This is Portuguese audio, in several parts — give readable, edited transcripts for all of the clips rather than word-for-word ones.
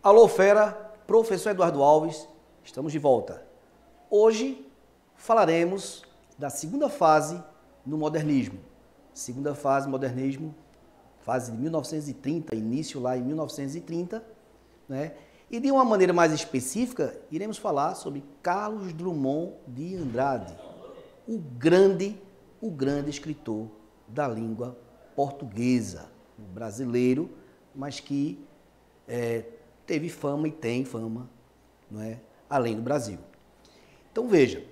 Alô, fera, professor Eduardo Alves, estamos de volta. Hoje falaremos da segunda fase no modernismo. Segunda fase, modernismo, fase de 1930, início lá em 1930, né? E de uma maneira mais específica, iremos falar sobre Carlos Drummond de Andrade, o grande escritor da língua portuguesa, brasileiro, mas que teve fama e tem fama, não é, além do Brasil. Então veja,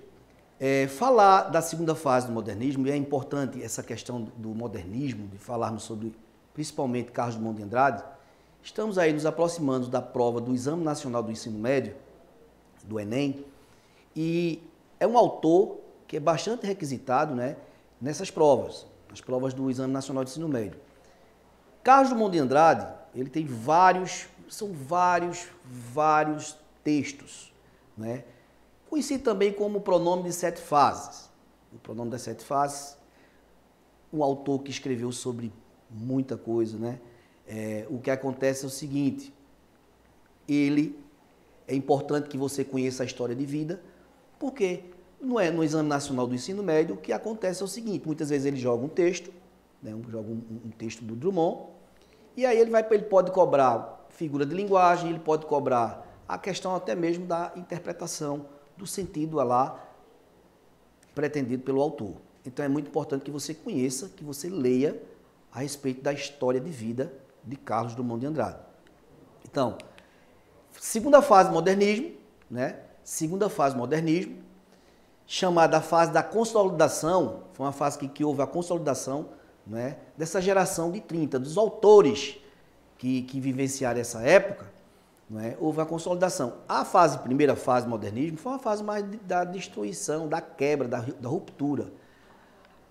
falar da segunda fase do modernismo, e é importante essa questão do modernismo, de falarmos sobre principalmente Carlos Drummond de Andrade. Estamos aí nos aproximando da prova do Exame Nacional do Ensino Médio, do Enem, e é um autor que é bastante requisitado, né, nessas provas, nas provas do Exame Nacional do Ensino Médio. Carlos Drummond de Andrade, ele tem vários textos, né? Conhecido também como o Pronome de Sete Fases. O Pronome das Sete Fases, um autor que escreveu sobre muita coisa, né? O que acontece é o seguinte, é importante que você conheça a história de vida, porque não é no Exame Nacional do Ensino Médio. O que acontece é o seguinte, muitas vezes ele joga um texto, né? Joga um texto do Drummond, e aí ele pode cobrar figura de linguagem, ele pode cobrar a questão até mesmo da interpretação do sentido lá pretendido pelo autor. Então é muito importante que você conheça, que você leia a respeito da história de vida de Carlos Drummond de Andrade. Então, segunda fase modernismo, né? Segunda fase modernismo, chamada a fase da consolidação, foi uma fase que houve a consolidação, né, dessa geração de 30, dos autores que vivenciaram essa época, né, houve a consolidação. A primeira fase do modernismo foi uma fase mais da destruição, da quebra, da ruptura.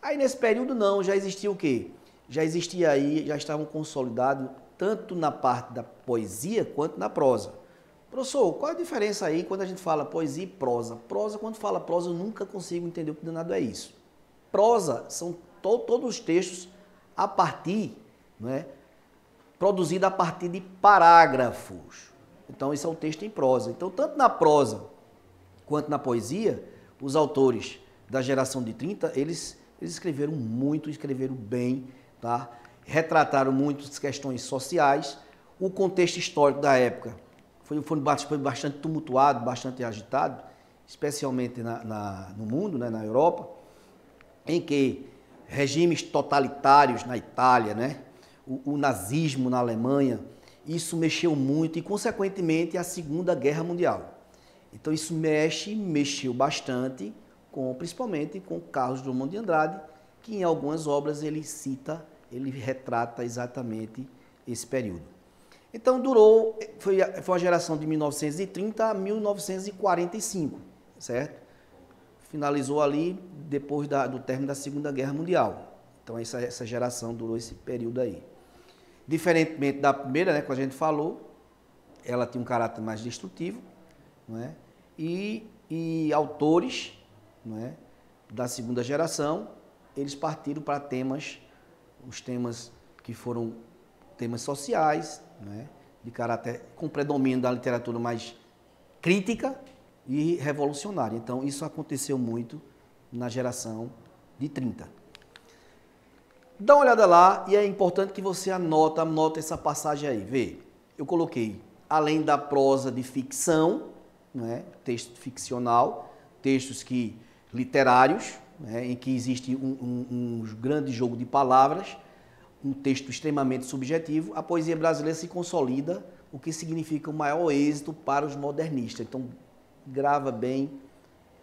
Aí nesse período não, já existia o quê? Já estavam consolidados tanto na parte da poesia quanto na prosa. Professor, qual a diferença aí quando a gente fala poesia e prosa? Prosa, quando fala prosa, eu nunca consigo entender o que danado é isso. Prosa são todos os textos a partir, né, produzido a partir de parágrafos. Então, isso é um texto em prosa. Então, tanto na prosa quanto na poesia, os autores da geração de 30, eles escreveram muito, escreveram bem, tá? Retrataram muitas questões sociais. O contexto histórico da época foi bastante tumultuado, bastante agitado, especialmente no mundo, né, na Europa, em que regimes totalitários na Itália, né, o nazismo na Alemanha, isso mexeu muito e, consequentemente, a Segunda Guerra Mundial. Então, isso mexeu bastante, principalmente com Carlos Drummond de Andrade, que em algumas obras ele retrata exatamente esse período. Então, foi uma geração de 1930 a 1945, certo? Finalizou ali depois do término da Segunda Guerra Mundial. Então, essa geração durou esse período aí. Diferentemente da primeira, né, que a gente falou, ela tinha um caráter mais destrutivo, não é? E autores, não é, da segunda geração, eles partiram para os temas que foram temas sociais, né, de caráter com predomínio da literatura mais crítica e revolucionária. Então, isso aconteceu muito na geração de 30. Dá uma olhada lá e é importante que você anota essa passagem aí. Vê, eu coloquei, além da prosa de ficção, né, texto ficcional, textos literários, né, em que existe um grande jogo de palavras, um texto extremamente subjetivo, a poesia brasileira se consolida, o que significa o maior êxito para os modernistas. Então, grava bem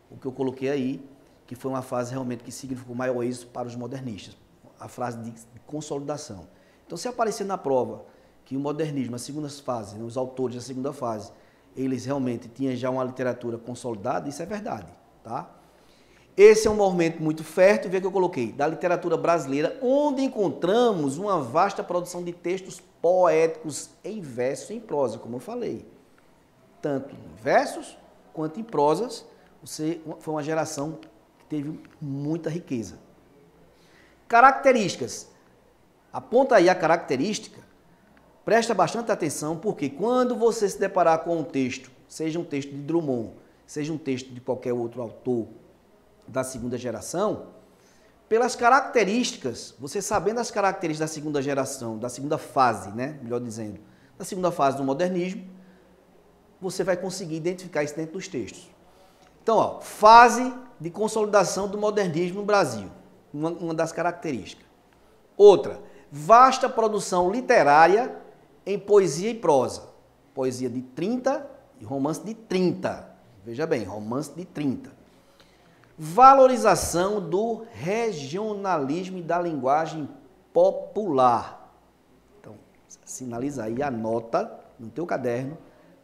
o que eu coloquei aí, que foi uma fase realmente que significou o maior êxito para os modernistas, a frase de consolidação. Então, se aparecer na prova que o modernismo, a segunda fase, né, os autores da segunda fase, eles realmente tinham já uma literatura consolidada, isso é verdade, tá? Esse é um movimento muito fértil, vê que eu coloquei, da literatura brasileira, onde encontramos uma vasta produção de textos poéticos em verso e em prosa, como eu falei. Tanto em versos quanto em prosas, foi uma geração que teve muita riqueza. Características. Aponta aí a característica Presta bastante atenção, porque quando você se deparar com um texto, seja um texto de Drummond, seja um texto de qualquer outro autor da segunda geração, pelas características, você sabendo as características da segunda geração, da segunda fase, né, melhor dizendo, da segunda fase do modernismo, você vai conseguir identificar isso dentro dos textos. Então, ó, fase de consolidação do modernismo no Brasil, uma das características. Outra, vasta produção literária em poesia e prosa. Poesia de 30 e romance de 30. Veja bem, romance de 30. Valorização do regionalismo e da linguagem popular. Então, sinaliza aí, anota no teu caderno,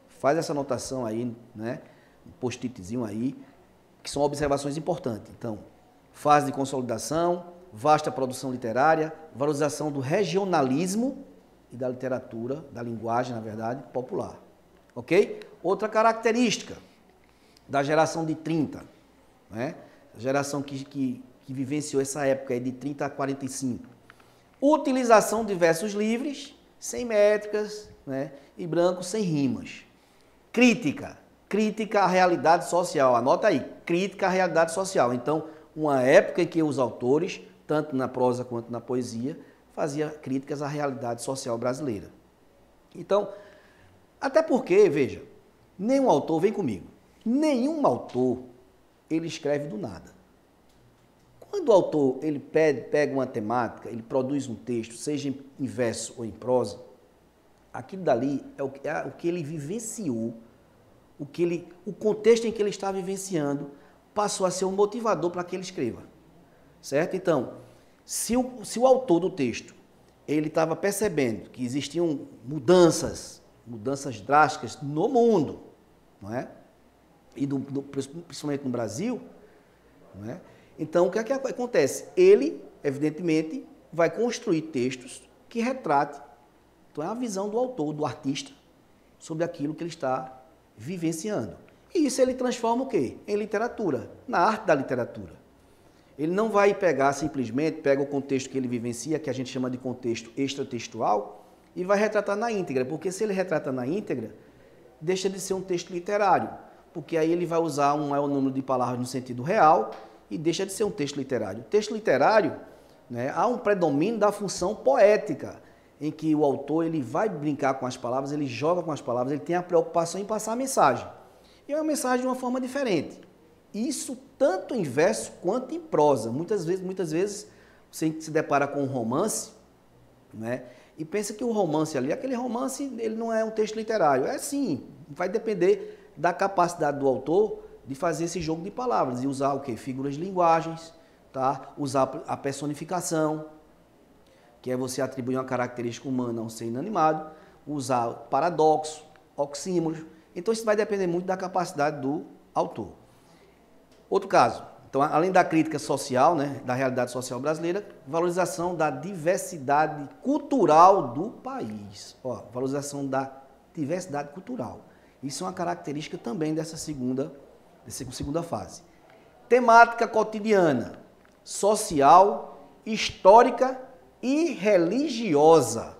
faz essa anotação aí, né? Um post-itzinho aí, que são observações importantes. Então, fase de consolidação, vasta produção literária, valorização do regionalismo e da literatura, da linguagem, na verdade, popular. Ok? Outra característica da geração de 30, né? A geração que vivenciou essa época aí de 30 a 45. Utilização de versos livres, sem métricas, né? E branco, sem rimas. Crítica à realidade social. Anota aí, crítica à realidade social. Então, uma época em que os autores, tanto na prosa quanto na poesia, faziam críticas à realidade social brasileira. Então, até porque, veja, nenhum autor, vem comigo, nenhum autor, ele escreve do nada. Quando o autor ele pega uma temática, ele produz um texto, seja em verso ou em prosa, aquilo dali é o que ele vivenciou, o contexto em que ele está vivenciando passou a ser um motivador para que ele escreva. Certo? Então, se o autor do texto ele estava percebendo que existiam mudanças drásticas no mundo, não é? E principalmente no Brasil, não é? Então, o que é que acontece? Ele, evidentemente, vai construir textos que retratem. Então, é a visão do autor, do artista, sobre aquilo que ele está vivenciando. E isso ele transforma o quê? Em literatura, na arte da literatura. Ele não vai pegar simplesmente, pega o contexto que ele vivencia, que a gente chama de contexto extratextual, e vai retratar na íntegra, porque se ele retrata na íntegra, deixa de ser um texto literário, porque aí ele vai usar um maior número de palavras no sentido real e deixa de ser um texto literário. O texto literário, né, há um predomínio da função poética, em que o autor ele vai brincar com as palavras, ele joga com as palavras, ele tem a preocupação em passar a mensagem. E é uma mensagem de uma forma diferente. Isso tanto em verso quanto em prosa. Muitas vezes você se depara com um romance, né, e pensa que o romance ali, aquele romance, ele não é um texto literário. É sim, vai depender da capacidade do autor de fazer esse jogo de palavras e usar o quê? Figuras de linguagens, tá? Usar a personificação, que é você atribuir uma característica humana a um ser inanimado, usar paradoxo, oxímoros. Então isso vai depender muito da capacidade do autor. Outro caso, então, além da crítica social, né, da realidade social brasileira, valorização da diversidade cultural do país. Ó, valorização da diversidade cultural. Isso é uma característica também dessa segunda fase. Temática cotidiana, social, histórica e religiosa.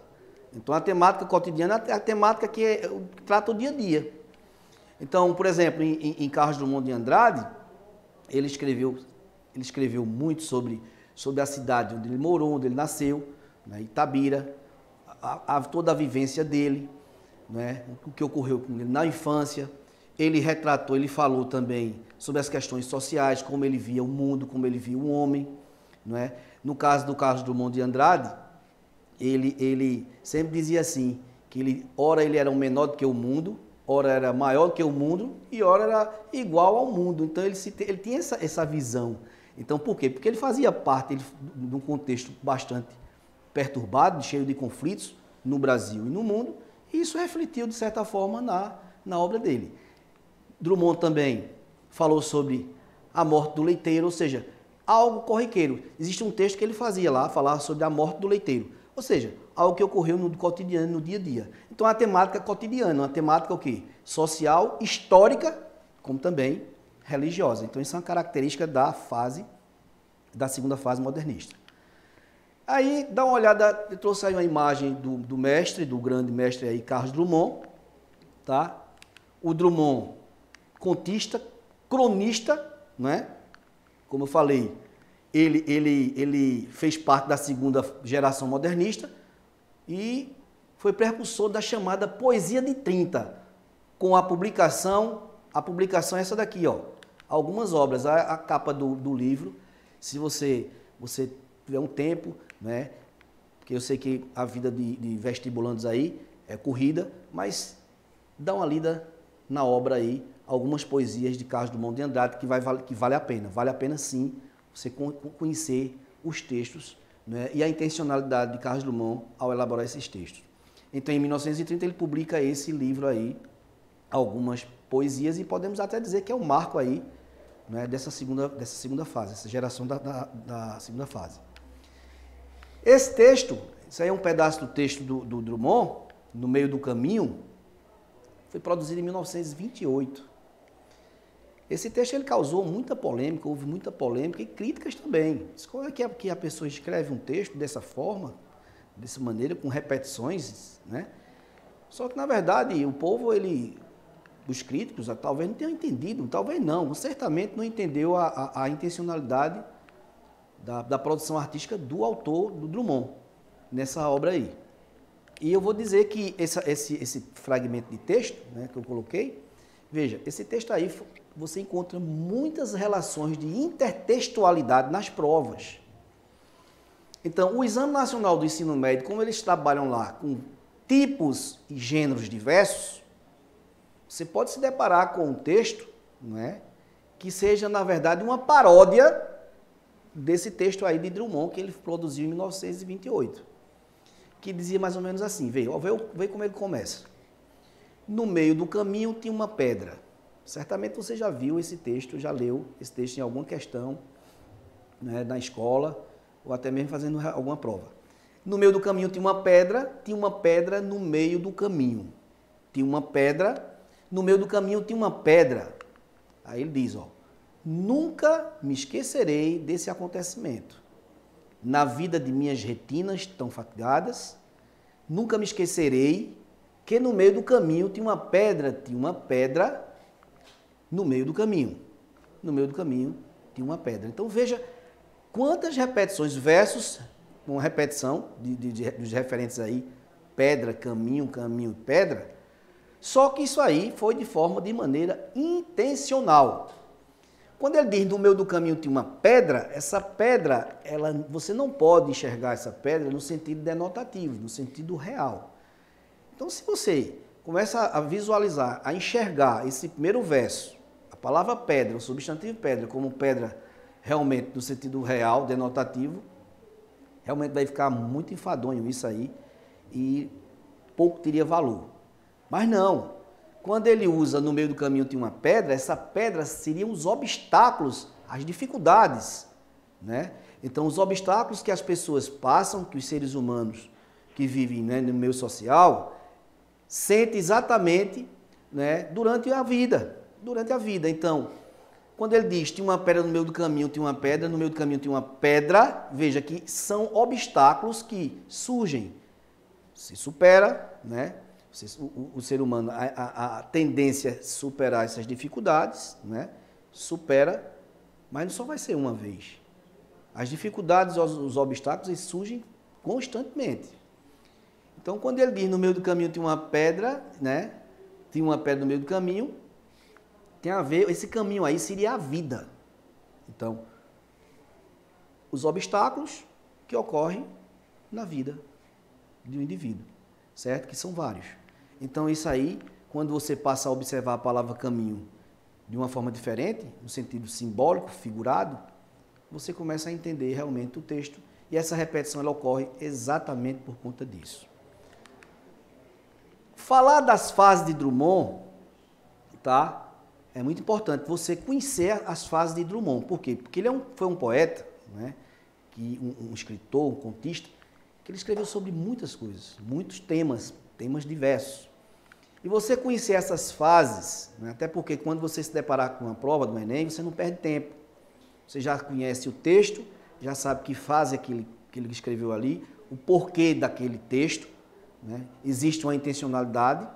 Então, a temática cotidiana é a temática que trata o dia a dia. Então, por exemplo, em Carlos Drummond de Andrade, ele escreveu muito sobre a cidade onde ele morou, onde ele nasceu, né, Itabira, toda a vivência dele, né, o que ocorreu com ele na infância. Ele retratou, ele falou também sobre as questões sociais, como ele via o mundo, como ele via o homem. Né? No caso do Carlos Drummond de Andrade, ele sempre dizia assim, que ora ele era um menor do que o mundo, ora era maior que o mundo e ora era igual ao mundo. Então ele tinha essa visão. Então por quê? Porque ele fazia parte de um contexto bastante perturbado, cheio de conflitos no Brasil e no mundo, e isso refletiu de certa forma na obra dele. Drummond também falou sobre a morte do leiteiro, ou seja, algo corriqueiro. Existe um texto que ele fazia lá, falar sobre a morte do leiteiro. Ou seja, algo que ocorreu no cotidiano, no dia a dia. Então, a temática cotidiana, uma temática o quê? Social, histórica, como também religiosa. Então, isso é uma característica da segunda fase modernista. Aí, dá uma olhada, eu trouxe aí uma imagem do mestre, do grande mestre aí, Carlos Drummond, tá? O Drummond, contista, cronista, né? Como eu falei, ele fez parte da segunda geração modernista e foi precursor da chamada Poesia de 30, com a publicação é essa daqui, ó. Algumas obras, a capa do livro, se você tiver um tempo, né? Porque eu sei que a vida de vestibulandos aí é corrida, mas dá uma lida na obra aí, algumas poesias de Carlos Drummond de Andrade que vale a pena. Vale a pena sim você conhecer os textos, né, e a intencionalidade de Carlos Drummond ao elaborar esses textos. Então, em 1930, ele publica esse livro aí, algumas poesias, e podemos até dizer que é um marco aí, né, dessa segunda fase, essa geração da segunda fase. Esse texto, isso aí é um pedaço do texto do Drummond, No Meio do Caminho, foi produzido em 1928. Esse texto ele causou muita polêmica, houve muita polêmica e críticas também. Como é que a pessoa escreve um texto dessa forma, dessa maneira, com repetições, né? Só que, na verdade, o povo, os críticos, talvez não tenham entendido, talvez não, certamente não entendeu a intencionalidade da produção artística do autor, do Drummond, nessa obra aí. E eu vou dizer que esse fragmento de texto, né, que eu coloquei, veja, esse texto aí, você encontra muitas relações de intertextualidade nas provas. Então, o Exame Nacional do Ensino Médio, como eles trabalham lá com tipos e gêneros diversos, você pode se deparar com um texto, né, que seja, na verdade, uma paródia desse texto aí de Drummond, que ele produziu em 1928, que dizia mais ou menos assim, vê como ele começa. No meio do caminho tinha uma pedra. Certamente você já viu esse texto, já leu esse texto em alguma questão, né, na escola, ou até mesmo fazendo alguma prova. No meio do caminho tinha uma pedra no meio do caminho. Tinha uma pedra, no meio do caminho tinha uma pedra. Aí ele diz, ó, nunca me esquecerei desse acontecimento. Na vida de minhas retinas tão fatigadas, nunca me esquecerei que no meio do caminho tinha uma pedra no meio do caminho. No meio do caminho tinha uma pedra. Então veja quantas repetições, versos, uma repetição dos referentes aí, pedra, caminho, pedra, só que isso aí foi de maneira intencional. Quando ele diz no meio do caminho tinha uma pedra, essa pedra, você não pode enxergar essa pedra no sentido denotativo, no sentido real. Então, se você começa a visualizar, a enxergar esse primeiro verso, a palavra pedra, o substantivo pedra, como pedra realmente no sentido real, denotativo, realmente vai ficar muito enfadonho isso aí e pouco teria valor. Mas não. Quando ele usa no meio do caminho tinha uma pedra, essa pedra seriam os obstáculos, as dificuldades, né? Então, os obstáculos que as pessoas passam, que os seres humanos que vivem, né, no meio social, sentem exatamente, né, durante a vida. Então, quando ele diz tinha uma pedra no meio do caminho, tinha uma pedra, no meio do caminho tinha uma pedra, veja que são obstáculos que surgem, se supera, né? O ser humano, a tendência é superar essas dificuldades, né? Supera, mas não só vai ser uma vez. As dificuldades, os obstáculos, eles surgem constantemente. Então, quando ele diz no meio do caminho tem uma pedra, né? Tem uma pedra no meio do caminho, tem a ver, esse caminho aí seria a vida. Então, os obstáculos que ocorrem na vida de um indivíduo, certo? Que são vários. Então, isso aí, quando você passa a observar a palavra caminho de uma forma diferente, no sentido simbólico, figurado, você começa a entender realmente o texto e essa repetição ela ocorre exatamente por conta disso. Falar das fases de Drummond, tá? É muito importante você conhecer as fases de Drummond. Por quê? Porque ele foi um poeta, né? Um escritor, um contista, que ele escreveu sobre muitas coisas, muitos temas diversos. E você conhecer essas fases, né? Até porque quando você se deparar com uma prova do Enem, você não perde tempo. Você já conhece o texto, já sabe que fase é que ele que ele escreveu ali, o porquê daquele texto, né? Existe uma intencionalidade,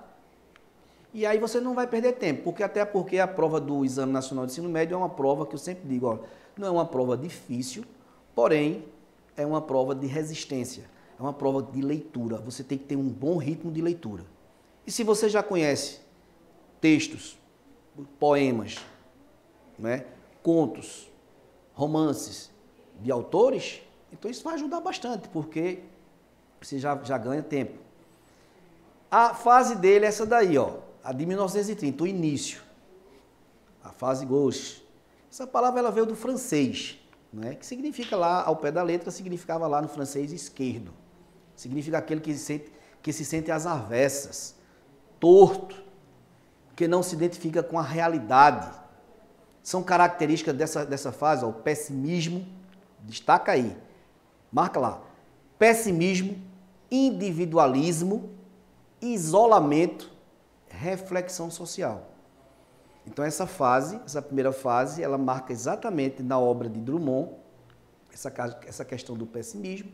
e aí você não vai perder tempo, até porque a prova do Exame Nacional de Ensino Médio é uma prova que eu sempre digo, ó, não é uma prova difícil, porém é uma prova de resistência, é uma prova de leitura, você tem que ter um bom ritmo de leitura. E se você já conhece textos, poemas, né, contos, romances de autores, então isso vai ajudar bastante, porque você já ganha tempo. A fase dele é essa daí, ó, a de 1930, o início. A fase gauche. Essa palavra ela veio do francês, né, que significa lá, ao pé da letra, significava lá no francês esquerdo. Significa aquele que se sente às avessas, torto, que não se identifica com a realidade. São características dessa fase, ó, o pessimismo, destaca aí, marca lá, pessimismo, individualismo, isolamento, reflexão social. Então essa primeira fase, ela marca exatamente na obra de Drummond, essa questão do pessimismo,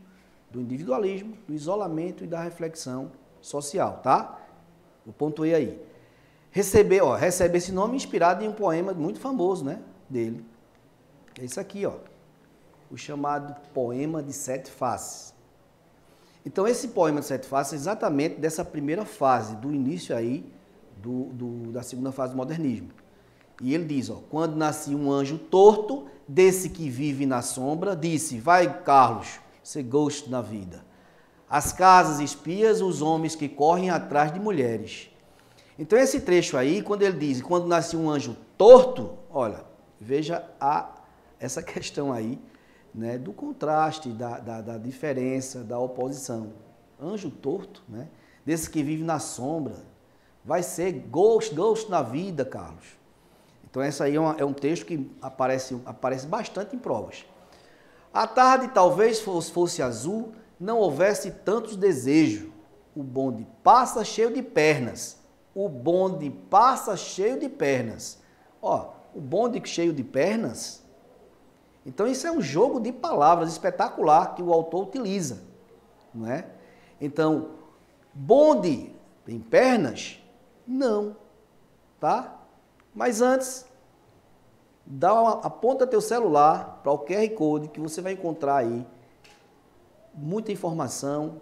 do individualismo, do isolamento e da reflexão social, tá? Eu pontuei aí. Recebe esse nome inspirado em um poema muito famoso, né, dele. É isso aqui, ó, o chamado Poema de Sete Faces. Então, esse Poema de Sete Faces é exatamente dessa primeira fase, do início aí da segunda fase do modernismo. E ele diz, ó, quando nascia um anjo torto, desse que vive na sombra, disse, vai, Carlos, ser gosto na vida. As casas espias, os homens que correm atrás de mulheres. Então, esse trecho aí, quando ele diz, quando nasce um anjo torto, olha, veja essa questão aí, né, do contraste, da diferença, da oposição. Anjo torto, né, desse que vive na sombra, vai ser gosto na vida, Carlos. Então, esse aí é um texto que aparece bastante em provas. A tarde talvez fosse azul, não houvesse tantos desejos. O bonde passa cheio de pernas. O bonde passa cheio de pernas. Ó, o bonde cheio de pernas. Então isso é um jogo de palavras espetacular que o autor utiliza, não é? Então, bonde tem pernas? Não, tá? Mas antes, aponta teu celular para o QR Code que você vai encontrar aí muita informação,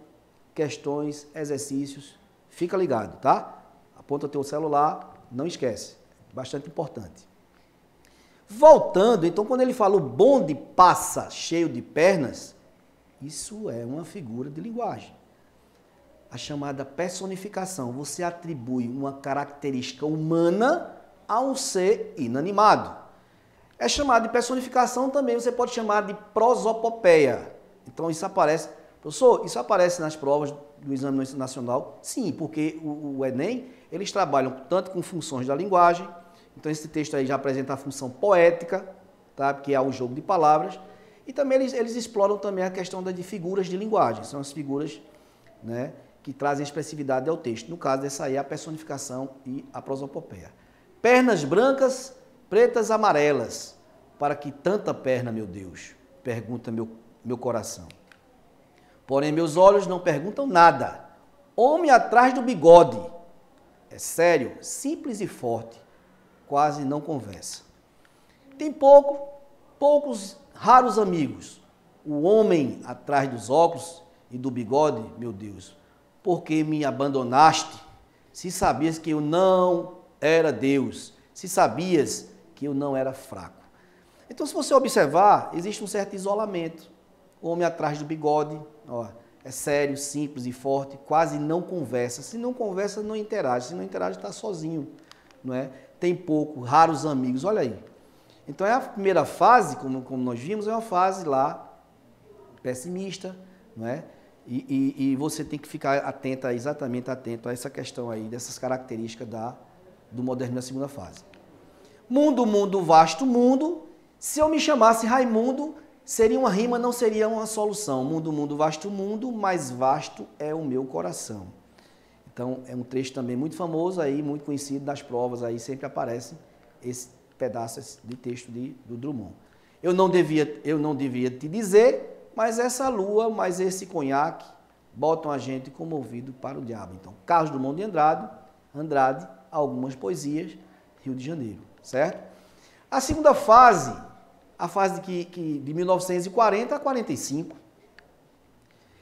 questões, exercícios. Fica ligado, tá? Aponta teu celular, não esquece, bastante importante. Voltando, então, quando ele fala o bonde passa cheio de pernas, isso é uma figura de linguagem. A chamada personificação, você atribui uma característica humana a um ser inanimado. É chamado de personificação também, você pode chamar de prosopopeia. Então, isso aparece, professor, isso aparece nas provas do Exame Nacional? Sim, porque o Enem, eles trabalham tanto com funções da linguagem, então esse texto aí já apresenta a função poética, tá? Que é o jogo de palavras, e também eles exploram também a questão de figuras de linguagem, são as figuras, né, que trazem expressividade ao texto. No caso dessa aí, a personificação e a prosopopeia. Pernas brancas, pretas, amarelas, para que tanta perna, meu Deus? Pergunta meu coração. Porém, meus olhos não perguntam nada. Homem atrás do bigode. É sério, simples e forte. Quase não conversa. Tem poucos raros amigos. O homem atrás dos óculos e do bigode, meu Deus, por que me abandonaste? Se sabias que eu não era Deus, se sabias que eu não era fraco. Então, se você observar, existe um certo isolamento. O homem atrás do bigode, ó, é sério, simples e forte, quase não conversa. Se não conversa, não interage. Se não interage, está sozinho, não é? Tem raros amigos, olha aí. Então, a primeira fase, como nós vimos, é uma fase lá pessimista, não é? E você tem que ficar exatamente atento a essa questão aí, dessas características do modernismo na segunda fase. Mundo, mundo, vasto mundo. Se eu me chamasse Raimundo, seria uma rima, não seria uma solução. Mundo, mundo, vasto mundo, mais vasto é o meu coração. Então, é um trecho também muito famoso aí, muito conhecido das provas aí, sempre aparece esse pedaço de texto do Drummond. Eu não devia te dizer mas essa lua, mais esse conhaque, botam a gente comovido para o diabo. Então, Carlos Drummond de Andrade, algumas poesias, Rio de Janeiro, certo? A segunda fase, a fase de 1940 a 45.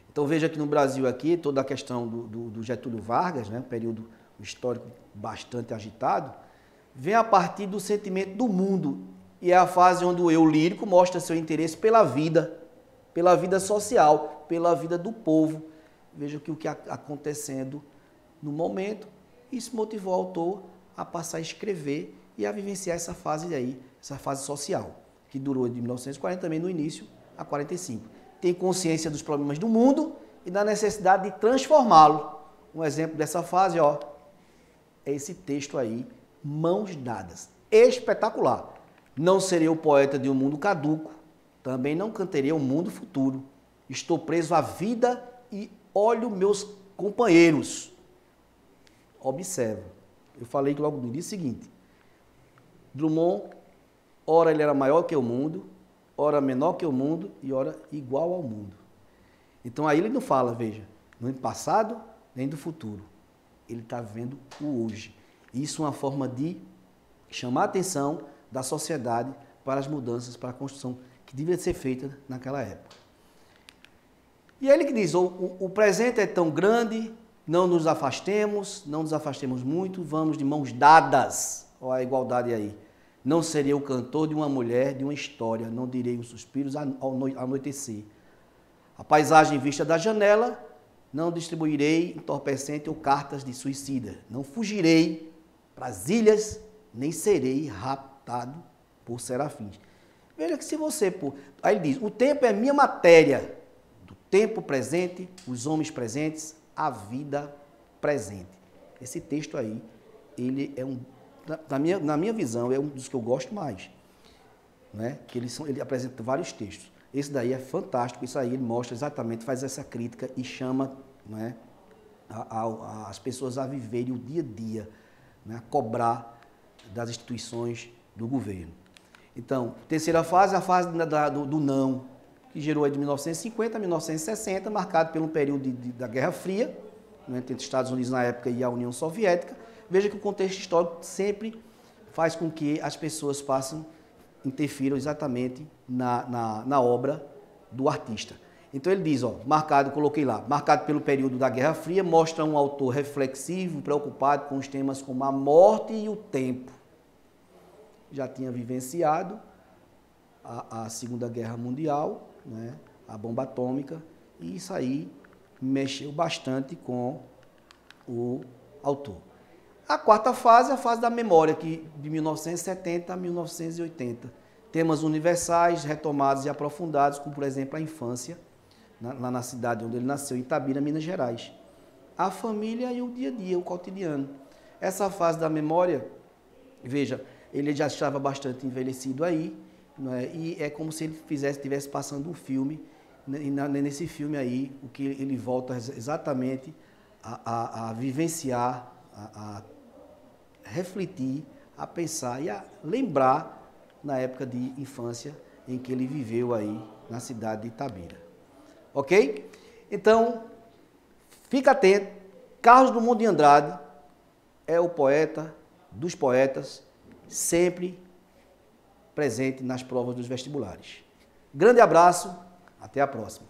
Então, veja que no Brasil aqui, toda a questão do Getúlio Vargas, né, um período histórico bastante agitado, vem a partir do sentimento do mundo. E é a fase onde o eu lírico mostra seu interesse pela vida social, pela vida do povo. Veja que o que está acontecendo no momento, isso motivou o autor a passar a escrever e a vivenciar essa fase aí, essa fase social, que durou de 1940 também no início a 45. Tem consciência dos problemas do mundo e da necessidade de transformá-lo. Um exemplo dessa fase, ó, é esse texto aí, Mãos Dadas. Espetacular. Não serei o poeta de um mundo caduco, também não cantarei um mundo futuro. Estou preso à vida e olho meus companheiros. Observa. Eu falei logo no dia seguinte. Drummond, ora ele era maior que o mundo, ora menor que o mundo e ora igual ao mundo. Então aí ele não fala, veja, nem do passado, nem do futuro. Ele está vendo o hoje. Isso é uma forma de chamar a atenção da sociedade para as mudanças, para a construção que devia ser feita naquela época. E ele que diz, o presente é tão grande, não nos afastemos muito, vamos de mãos dadas. Olha a igualdade aí. Não serei o cantor de uma mulher, de uma história, não direi os suspiros ao anoitecer. A paisagem vista da janela, não distribuirei entorpecente ou cartas de suicida. Não fugirei para as ilhas, nem serei raptado por serafins. Veja que se você... Aí ele diz, o tempo é minha matéria. Do tempo presente, os homens presentes, a vida presente. Esse texto aí, ele é na minha visão, é um dos que eu gosto mais. Né? Que ele apresenta vários textos. Esse daí é fantástico, isso aí ele mostra exatamente, faz essa crítica e chama, né, as pessoas a viverem o dia a dia, né, a cobrar das instituições do governo. Então, terceira fase, a fase do não, que gerou de 1950 a 1960, marcado pelo período da Guerra Fria, né, entre os Estados Unidos na época e a União Soviética. Veja que o contexto histórico sempre faz com que as pessoas interfiram exatamente na obra do artista. Então ele diz, ó, coloquei lá, marcado pelo período da Guerra Fria, mostra um autor reflexivo, preocupado com os temas como a morte e o tempo. Já tinha vivenciado a Segunda Guerra Mundial, né, a bomba atômica, e isso aí mexeu bastante com o autor. A quarta fase é a fase da memória, que de 1970 a 1980. Temas universais, retomados e aprofundados, como, por exemplo, a infância, lá na cidade onde ele nasceu, em Itabira, Minas Gerais. A família e o dia a dia, o cotidiano. Essa fase da memória, veja, ele já estava bastante envelhecido aí, né, e é como se ele estivesse passando um filme, e nesse filme aí, o que ele volta exatamente a vivenciar, a refletir, a pensar e a lembrar na época de infância em que ele viveu aí na cidade de Itabira. Ok? Então, fica atento, Carlos Drummond de Andrade é o poeta dos poetas, sempre presente nas provas dos vestibulares. Grande abraço, até a próxima.